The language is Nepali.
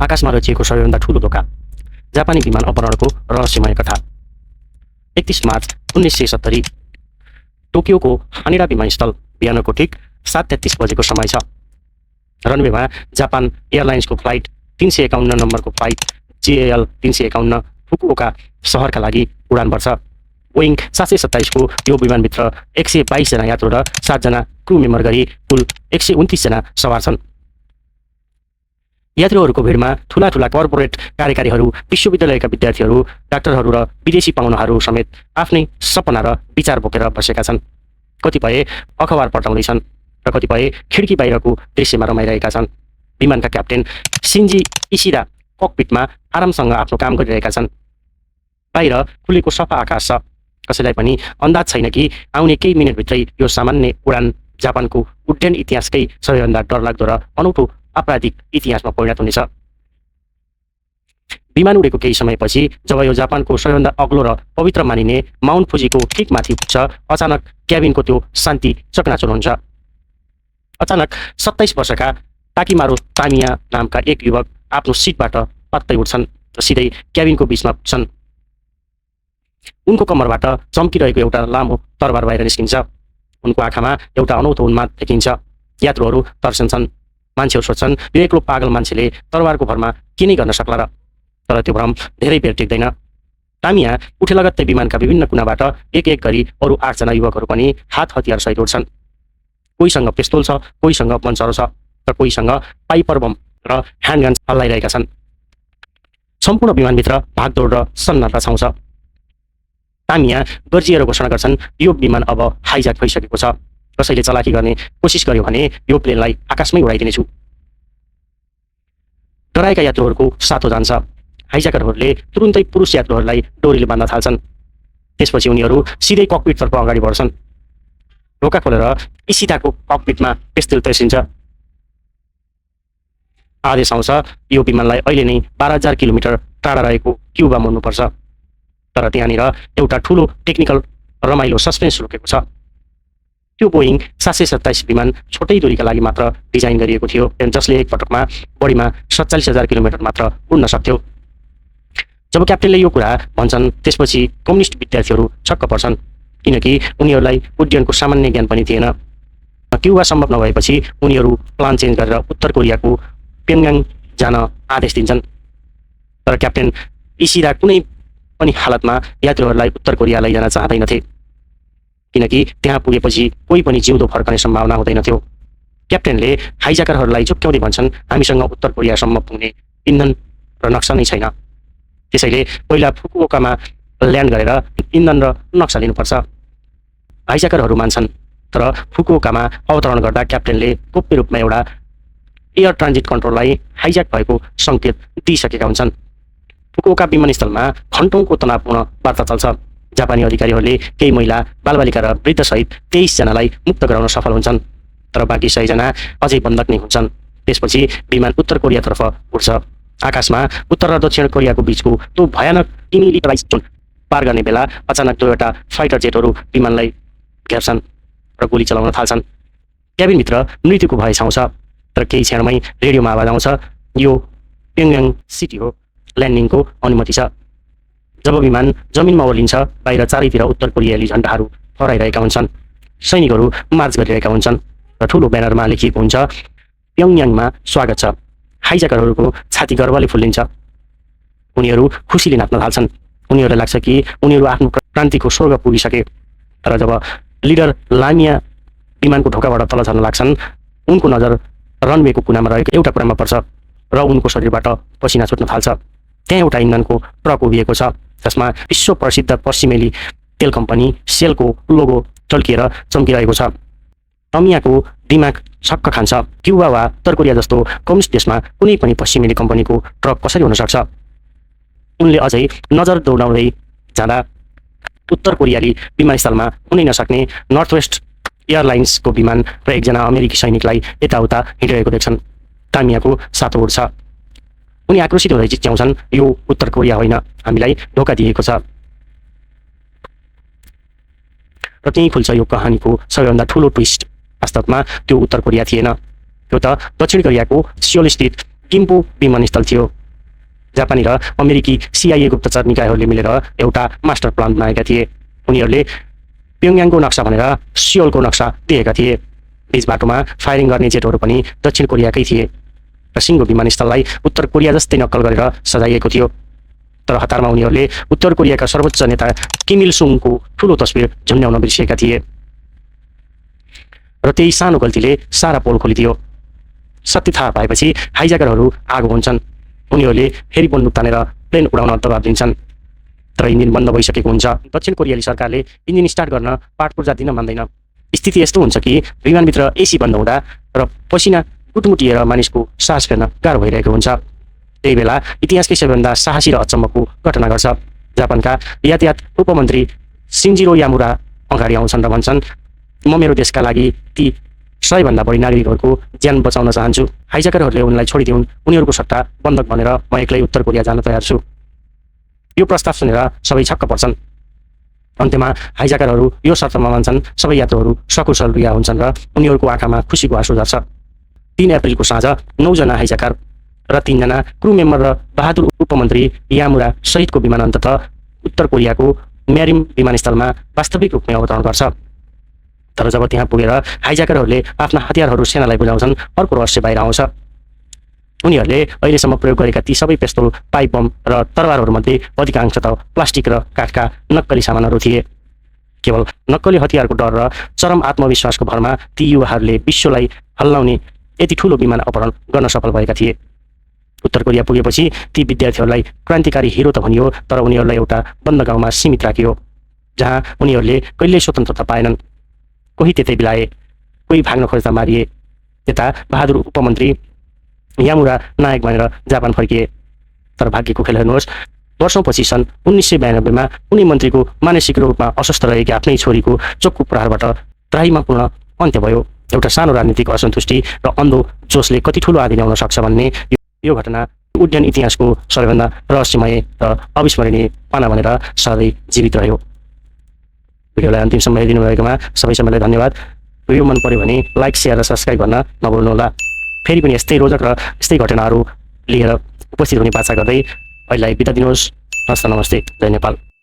आकाशमा रचिएको सबैभन्दा ठूलो धोका। जापानी विमान अपहरणको रहस्यमय कथा। 31 मार्च 1970 टोकियोको हानिडा विमानस्थल बिहानको ठिक 7:33 बजेको समय छ। रनवेमा जापान एयरलाइन्सको फ्लाइट 351 नम्बरको फ्लाइट JAL 351 फुकुओका सहरका लागि उडान भर्छ। बोइङ 727 को यो विमानभित्र 122 जना यात्रु र 7 जना क्रू मेम्बर गरी कुल 129 जना सवार छन्। यात्रुहरूको भिडमा ठूला कर्पोरेट कार्यकारीहरू, विश्वविद्यालयका विद्यार्थीहरू, डाक्टरहरू र विदेशी पाहुनाहरू समेत आफ्नै सपना र विचार बोकेर बसेका छन्। कतिपय अखबार पल्टाउँदैछन् र कतिपय खिड्की बाहिरको दृश्यमा रमाइरहेका छन्। विमानका क्याप्टेन शिन्जी इसिदा ककपिटमा आरामसँग आफ्नो काम गरिरहेका छन्। बाहिर खुलेको सफा आकाश छ। कसैलाई पनि अन्दाज छैन कि आउने केही मिनेटभित्रै यो सामान्य उडान जापानको उड्डयन इतिहासकै सबैभन्दा डरलाग्दो र अनौठो आपराधिक इतिहासमा परिणत हुनेछ। विमान उडेको केही समयपछि जब यो जापानको सबैभन्दा अग्लो र पवित्र मानिने माउन्ट फुजीको ठिक माथि पुग्छ, अचानक क्याबिनको त्यो शान्ति चकनाचुर हुन्छ। अचानक 27 वर्षका ताकिमारू तामिया नामका एक युवक आफ्नो सिटबाट पत्तै उठ्छन् र सिधै क्याबिनको बिचमा पुग्छन्। उनको कम्मरबाट चम्किरहेको एउटा लामो तरबार बाहिर निस्किन्छ। उनको आँखामा एउटा अनौठो उन्माद देखिन्छ। यात्रुहरू तर्सन्छन्। मान्छेहरू सोध्छन्, यो एक्लो पागल मान्छेले तरबारको भरमा के नै गर्न सक्ला र? तर त्यो भ्रम धेरै बेर टिक्दैन। तामिया उठे लगत्तै विमानका विभिन्न कुनाबाट एक गरी अरू 8 जना युवकहरू पनि हात हतियार सहित उठ्छन्। कोहीसँग पिस्तोल छ, कोहीसँग बन्चरो छ र कोहीसँग पाइपर बम र ह्यान्डगन हल्लाइरहेका छन्। सम्पूर्ण विमानभित्र भागदौड र सन्नाटा छाउँछ। तामिया गर्जिएर घोषणा गर्छन्, यो विमान अब हाइज्याक भइसकेको छ। कसैले चलाकी गर्ने कोसिस गर्यो भने यो प्लेनलाई आकाशमै उडाइदिनेछु। डराएका यात्रुहरूको सातो जान्छ। हाइज्याकरहरूले तुरुन्तै पुरुष यात्रुहरूलाई डोरीले बाँध्न थाल्छन्। त्यसपछि उनीहरू सिधै ककपिटतर्फ अगाडि बढ्छन्। ढोका खोलेर इसिदाको ककपिटमा पिस्तोल पेर्सिन्छ। आदेश आउँछ, यो विमानलाई अहिले नै 12,000 किलोमिटर टाढा रहेको क्युबा मोड्नुपर्छ। तर त्यहाँनिर एउटा ठूलो टेक्निकल रमाइलो सस्पेन्स लुकेको छ। त्यो बोइङ 727 विमान छोटै दूरीका लागि मात्र डिजाइन गरिएको थियो, जसले एक पटकमा बढीमा 47,000 किलोमिटर मात्र उड्न सक्थ्यो। जब क्याप्टेनले यो कुरा भन्छन्, त्यसपछि कम्युनिस्ट विद्यार्थीहरू छक्क पर्छन्, किनकि उनीहरूलाई उड्डयनको सामान्य ज्ञान पनि थिएन। क्युबा सम्भव नभएपछि उनीहरू प्लान चेन्ज गरेर उत्तर कोरियाको प्योङयाङ जान आदेश दिन्छन्। तर क्याप्टेन इसिदा कुनै पनि हालतमा यात्रुहरूलाई उत्तर कोरिया लैजान चाहँदैनथे, किनकि त्यहाँ पुगेपछि कोही पनि जिउँदो फर्कने सम्भावना हुँदैनथ्यो। क्याप्टेनले हाइज्याकरहरूलाई झुक्क्याउँदै भन्छन्, हामीसँग उत्तर कोरियासम्म पुग्ने इन्धन र नक्सा नै छैन। त्यसैले पहिला फुकुओकामा ल्यान्ड गरेर इन्धन र नक्सा लिनुपर्छ। हाइज्याकरहरू मान्छन्, तर फुकुओकामा अवतरण गर्दा क्याप्टेनले गोप्य रूपमा एउटा एयर ट्रान्जिट कन्ट्रोललाई हाइज्याक भएको सङ्केत दिइसकेका हुन्छन्। फुकुओका विमानस्थलमा घन्टौँको तनावपूर्ण वार्ता चल्छ। जापानी अधिकारीहरूले केही महिला, बालबालिका र वृद्धसहित 23 जनालाई मुक्त गराउन सफल हुन्छन्, तर बाँकी 100 जना अझै बन्धक नै हुन्छन्। त्यसपछि विमान उत्तर कोरियातर्फ उड्छ। आकाशमा उत्तर र दक्षिण कोरियाको बीचको त्यो भयानक इनिलिटराइज जोन पार गर्ने बेला अचानक दुईवटा फाइटर जेटहरू विमानलाई घेर्छन् र गोली चलाउन थाल्छन्। क्याबिनभित्र मृत्युको भय छाउँछ, तर केही क्षणमै रेडियोमा आवाज आउँछ, यो प्योङयाङ सिटी हो, ल्यान्डिङको अनुमति छ। जब विमान जमिनमा ओर्लिन्छ, बाहिर चारैतिर उत्तर कोरियाली झन्डाहरू फहराइरहेका हुन्छन्। सैनिकहरू मार्च गरिरहेका हुन्छन् र ठूलो ब्यानरमा लेखिएको हुन्छ, प्योङयाङमा स्वागत छ। हाइज्याकरहरूको छाती गर्वले फुल्लिन्छ। उनीहरू खुसीले नाच्न थाल्छन्। उनीहरूलाई लाग्छ कि उनीहरू आफ्नो क्रान्तिको स्वर्ग पुगिसके। तर जब लिडर लामिया विमानको ढोकाबाट तल झर्न लाग्छन्, उनको नजर रनवेको कुनामा रहेको एउटा कुरामा पर्छ र उनको शरीरबाट पसिना छुट्न थाल्छ। त्यहाँ एउटा इन्धनको ट्रक उभिएको छ, जसमा विश्व प्रसिद्ध पश्चिमेली तेल कम्पनी सेलको लोगो टल्किएर चम्किरहेको छ। तामियाको दिमाग छक्क खान्छ। क्युबा वा उत्तर कोरिया जस्तो कम्युनिस्ट देशमा कुनै पनि पश्चिमेली कम्पनीको ट्रक कसरी हुन सक्छ? उनले अझै नजर दौडाउँदै जाँदा उत्तर कोरियाली विमानस्थलमा हुनै नसक्ने नर्थवेस्ट एयरलाइन्सको विमान र एकजना अमेरिकी सैनिकलाई यताउता हिँडिरहेको देख्छन्। तामियाको सातो उड्छ। उनी आक्रोशित हुँदै चिच्याउँछन्, यो उत्तर कोरिया होइन, हामीलाई धोका दिएको छ। र त्यहीँ खुल्छ यो कहानीको सबैभन्दा ठूलो ट्विस्ट। वास्तवमा त्यो उत्तर कोरिया थिएन, त्यो त दक्षिण कोरियाको सियोल स्थित गिम्पो विमानस्थल थियो। जापानी र अमेरिकी CIA गुप्तचर निकायहरूले मिलेर एउटा मास्टर प्लान बनाएका थिए। उनीहरूले प्योङयाङको नक्सा भनेर सियोलको नक्सा दिएका थिए। बीच बाटोमा फायरिङ गर्ने जेटहरू पनि दक्षिण कोरियाकै थिए र सिङ्गो विमानस्थललाई उत्तर कोरिया जस्तै नक्कल गरेर सजाइएको थियो। तर हतारमा उनीहरूले उत्तर कोरियाका सर्वोच्च नेता किम इल सुङको ठुलो तस्बिर झुन्ड्याउन बिर्सिएका थिए र त्यही सानो गल्तीले सारा पोल खोलिदियो। सत्य थाहा पाएपछि हाइज्याकरहरू आगो हुन्छन्। उनीहरूले फेरि बन्दुक तानेर प्लेन उडाउन दबाब दिन्छन्, तर इन्जिन बन्द भइसकेको हुन्छ। दक्षिण कोरियाली सरकारले इन्जिन स्टार्ट गर्न पाटपुर्जा दिन मान्दैन। स्थिति यस्तो हुन्छ कि विमानभित्र AC बन्द हुँदा र पसिना गुटमुटिएर मानिसको सास फेर्न गाह्रो भइरहेको हुन्छ। त्यही बेला इतिहासकै सबैभन्दा साहसी र अचम्मको घटना घट्छ। जापानका यातायात उपमन्त्री सिन्जिरो यामुरा अगाडि आउँछन् र भन्छन्, म मेरो देशका लागि ती 100 भन्दा बढी नागरिकहरूको ज्यान बचाउन चाहन्छु। हाइज्याकरहरूले उनलाई छोडिदिउन्, उनीहरूको सट्टा बन्दक भनेर म एक्लै उत्तर कोरिया जान तयार छु। यो प्रस्ताव सुनेर सबै छक्क पर्छन्। अन्त्यमा हाइज्याकरहरू यो शर्तमा मान्छन्, सबै यात्रुहरू सकुशल रिहा हुन्छन् र उनीहरूको आँखामा खुसीको आँसु झर्छ। 3 अप्रिलको साँझ 9 जना हाइज्याकर र 3 जना क्रू मेम्बर र बहादुर उपमन्त्री यामुरा सहितको विमान अन्ततः उत्तर कोरियाको म्यारिम विमानस्थलमा वास्तविक रूपमा अवतरण गर्छ। तर जब त्यहाँ पुगेर हाइज्याकरहरूले आफ्ना हतियारहरू सेनालाई बुझाउँछन्, अर्को रहस्य बाहिर आउँछ। उनीहरूले अहिलेसम्म प्रयोग गरेका ती सबै पिस्तोल, पाइप बम र तरवारहरूमध्ये अधिकांश त प्लास्टिक र काठका नक्कली सामानहरू थिए। केवल नक्कली हतियारको डर र चरम आत्मविश्वासको भरमा ती युवाहरूले विश्वलाई हल्लाउने यति ठुलो विमान अपहरण गर्न सफल भएका थिए। उत्तर कोरिया पुगेपछि ती विद्यार्थीहरूलाई क्रान्तिकारी हिरो त भनियो, तर उनीहरूलाई एउटा बन्द गाउँमा सीमित राखियो, जहाँ उनीहरूले कहिल्यै स्वतन्त्रता पाएनन्। कोही त्यतै बिलाए, कोही भाग्न खोज्दा मारिए। यता बहादुर उपमन्त्री यामुरा नायक भनेर जापान फर्किए। तर भाग्यको खेल हेर्नुहोस्, वर्षौँपछि सन् 1992मा कुनै मन्त्रीको मानसिक रूपमा अस्वस्थ रहेकी आफ्नै छोरीको चोखो प्रहारबाट त्राहीमा पूर्ण अन्त्य भयो। एउटा सानो राजनीतिक असन्तुष्टि र अन्धो जोसले कति ठुलो आदि ल्याउन सक्छ भन्ने यो घटना उड्डयन इतिहासको सबैभन्दा रहस्यमय र अविस्मरणीय पाना भनेर सधैँ जीवित रह्यो। भिडियोलाई अन्तिमसम्म हेरिदिनु भएकोमा सबै सबैलाई धन्यवाद। भिडियो मन पर्यो भने लाइक, शेयर र सब्स्क्राइब गर्न नभुल्नुहोला। फेरि पनि यस्तै रोचक र यस्तै घटनाहरू लिएर उपस्थित हुने बाचा गर्दै अहिलेलाई बिदा दिनुहोस्। हस्त नमस्ते, जय नेपाल।